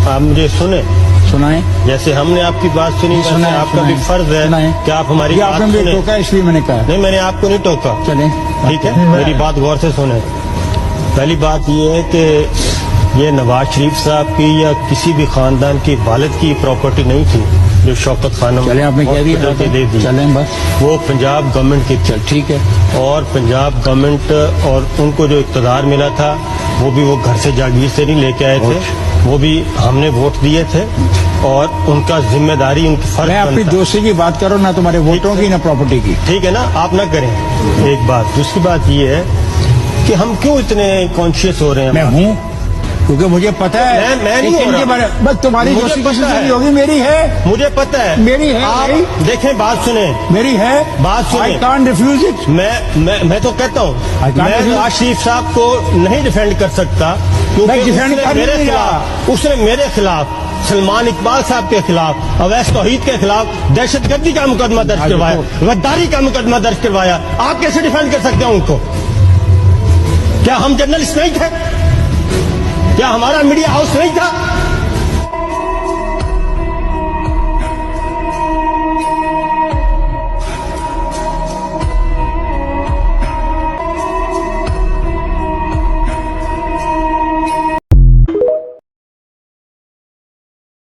آپ مجھے سنیں. سنائیں. جیسے ہم نے آپ کی بات سنی ویسے آپ کا بھی فرض ہے کہ آپ ہماری آپ بات نے سنیں. ٹوکا اس لیے میں نے کہا. نہیں میں نے آپ کو نہیں ٹوکا. چلیں ٹھیک ہے میری بات غور سے سنیں. پہلی بات یہ ہے کہ یہ نواز شریف صاحب کی یا کسی بھی خاندان کی والد کی پراپرٹی نہیں تھی جو شوکت خانم چلیں آپ نے کہہ دیا دے دی. چلیں بس وہ پنجاب گورنمنٹ کی تھی. ٹھیک ہے. اور پنجاب گورنمنٹ اور ان کو جو اقتدار ملا تھا وہ بھی وہ گھر سے جاگیر سے نہیں لے کے آئے تھے, وہ بھی ہم نے ووٹ دیے تھے اور ان کا ذمہ داری ان کی فرض میں اپنی بنتا. دوستی کی بات کروں نہ تمہارے ووٹوں کی نہ پراپرٹی کی. ٹھیک ہے نا, آپ نہ کریں. ایک بات. دوسری بات یہ ہے کہ ہم کیوں اتنے کانشیس ہو رہے ہیں. میں ہوں کیونکہ مجھے پتا ہے میں نہیں ہو رہا. بس تمہاری دوستی کسی سے نہیں ہوگی, میری ہے. مجھے پتا ہے میری ہے. آپ دیکھیں بات سنیں. میری ہے. بات سنیں. I can't refuse it. میں تو کہتا ہوں میں نواز شریف صاحب کو نہیں ڈیفینڈ کر سکتا کیونکہ اس نے میرے خلاف سلمان اقبال صاحب کے خلاف اویس توحید کے خلاف دہشت گردی کا مقدمہ درج کروایا, غداری کا مقدمہ درج کروایا. آپ کیسے ڈیفینڈ کر سکتے ہیں ان کو؟ کیا ہم جرنلسٹ نہیں تھے؟ کیا ہمارا میڈیا ہاؤس نہیں تھا؟